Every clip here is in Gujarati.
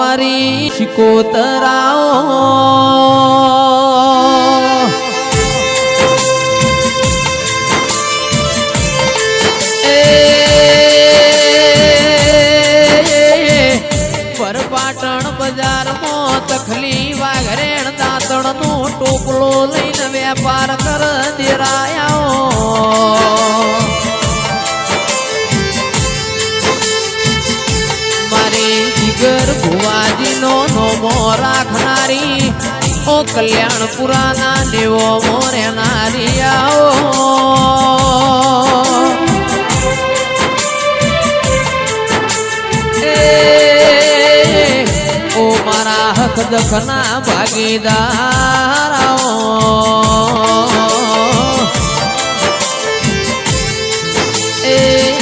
મારી શિકોતરાઓ પાટણ બજારમાં તખલી વાઘરેણ દાંતણ નો ટોપલો લઈને વેપાર કર દેરાયા મારી જીગર ભુવાજી નો નોમો રાખનારી ઓ કલ્યાણપુરા ના દેવો મોરેનારી આવો હક દખના ભાગીદાર એ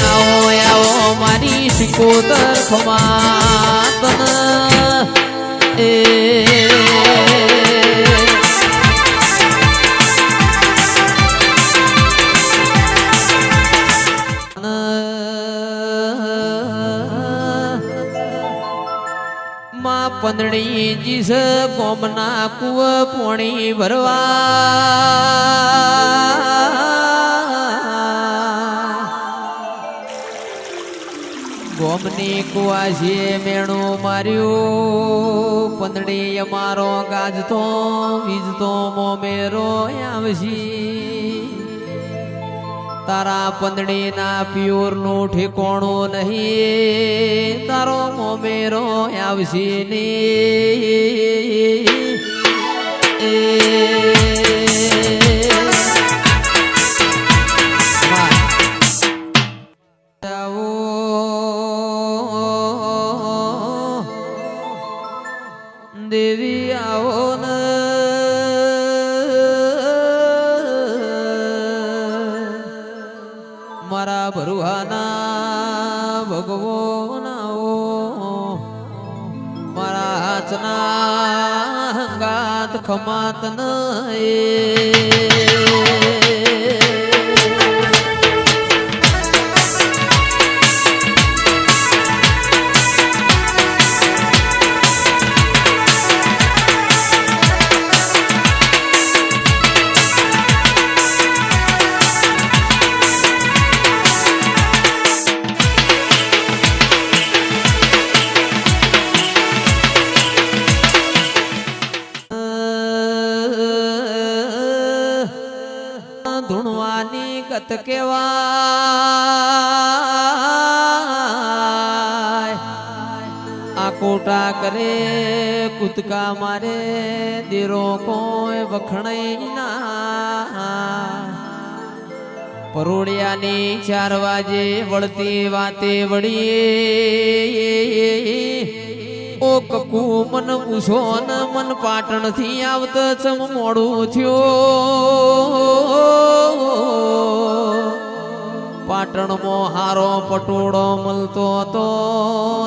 આવો આવો મારી શિકોતર ખમાતન એ પંદડી જીસ ગોમના કુવ પોણી ભરવા ગોમની કુવાશીએ મેણું માર્યું પંદડી અમારો ગાજતો વીજતો મોમેરો આવશી તારા પંદડી ના પ્યોર નું ઠેકોણું નહીં તારો મોમેરો આવશે ને દેવી આવો ને મારા ભરુહાના ભગવાન મારા હાથના હંગાત ખમાત ધૂણવાની ગત કેવાય આ કોટા કરે કૂદકા મારે દેરો કોઈ વખણાઈ ના પરોડિયાની 4 વાજે વળતી વાતે વળી ઓ કકુ મન પૂછો ન મન પાટણ થી આવત ચમ મોડું થયો પાટણ મો હારો પટોળો મળતો તો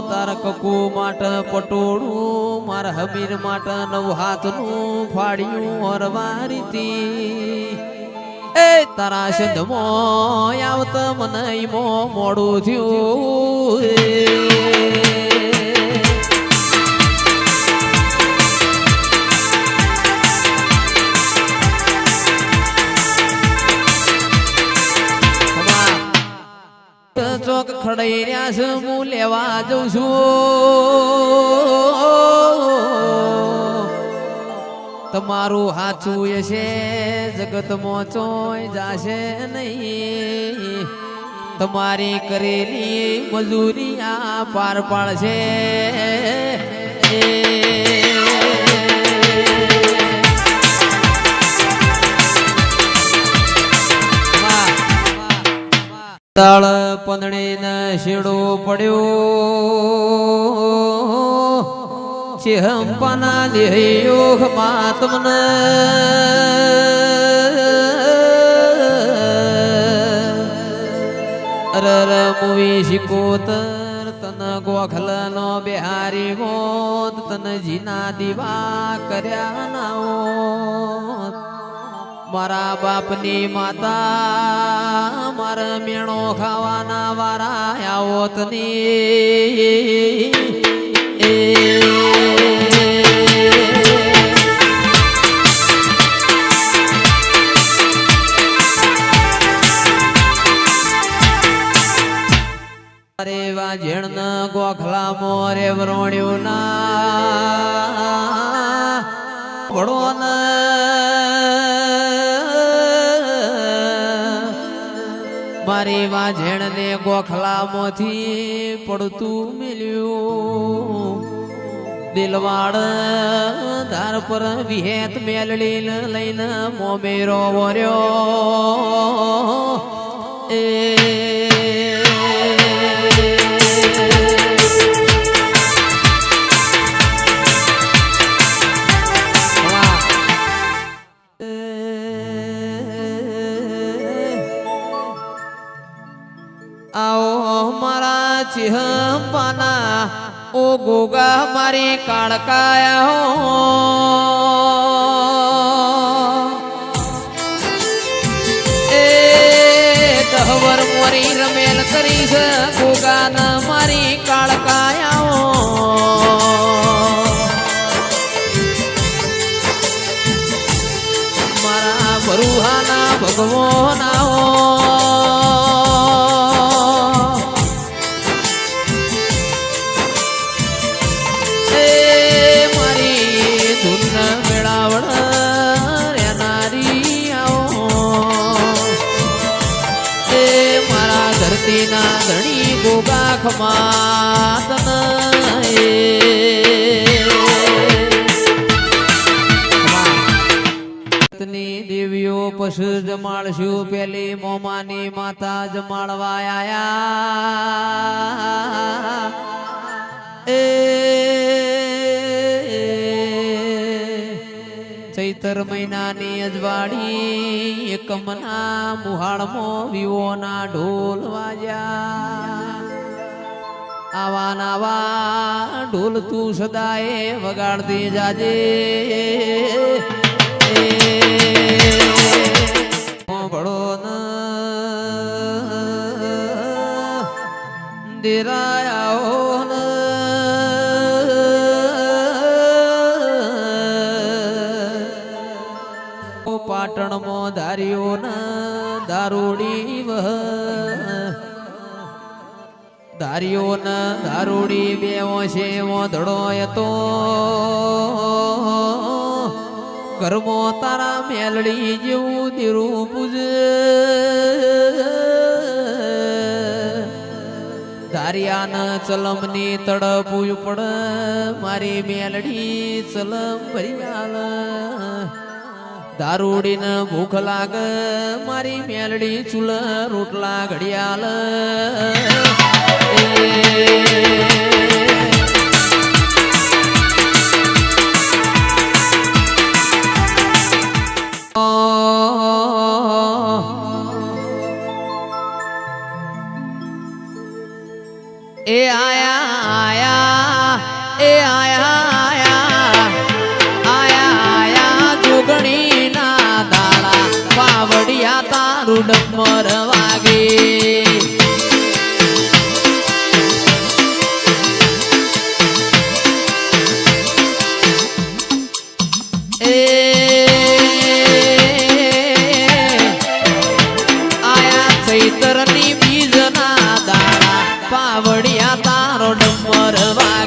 તાર કકુ માટ પટોળું માર હમીર માટ 9 હાથનું ફાડ્યું હરવારીતી એ તારા સંધમો આવત મને મો મોડું થયું ચોક ખડાઈ રહ્યા છે હું લેવા જઉં છું તમારું હાચું હશે જગતમાં ચોય જાશે નહીં તમારી કરેલી મજૂરી આ પાર પાડશે તળ પંદડી ને શેડો પડ્યો ચેહંપાના દેહ યોગ માતમને અરર મુવી શિકોતર તન ગોખલ નો બિહારી મોત તન જીના દીવા કર્યા નાઓ મારા બાપની માતા મારા મેણો ખાવાના વારા આવતની મોરે વરોણ્યું ના ભણો ને મારી વાંઝેણ ને ગોખલામાંથી પડતું મિલ્યું દિલવાડ ધાર પર વિહેત મેલડી લઈને મોમેરો વર્યો એ आओ मारा चिहपाना ओ गोगा मारी काड़काया हो ए दहवर मोरी रमेल करीस गोगा न मारी काड़काया हो मारा बरुहाना भगवाना हो ના ધણી ગોગા ખમાતન દેવીઓ પશુ જમાડશું પેલી મોમાની માતા જમાડવા આયા એ ચૈતર મહિનાની અજવાડી એકમના મુહાળમાં વિવોના ઢોલ વાજ્યા આવા નાવા ઢોલ તું સદાએ વગાડતી જાજે ભળો ન દેરાયા પાટણ મો ધાર્યો ન દારૂડી વહ ધાર્યો ન દારૂડી બેવો છે ધડો તો ઘરમો તારા મેલડી જેવું દીરું પૂજ ધાર્યા ન ચલમ ની તડપું પડ મારી મેલડી ચલમ ભરિયાલ દારૂડી ને ભૂખ લાગ મારી મેલડી ચૂલ રોટલા ઘડિયાલ એ આયા આયા એ આયા પાવડિયા તારું ડમર વાગે એ આયા ચૈતરની બીજના દાડા પાવડિયા તારો ડમર વાગે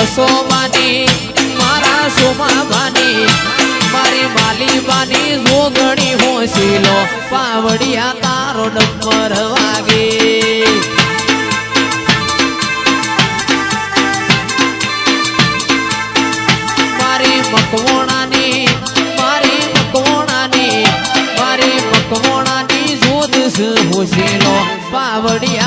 સોમાની મારા સોમાબાની મારી માલીબાની જોગણી હોશીલો પાવડિયા તારો ડમર વાગે મારી મકવોણાની મારી મકવોણાની જોદસ હોશીલો પાવડિયા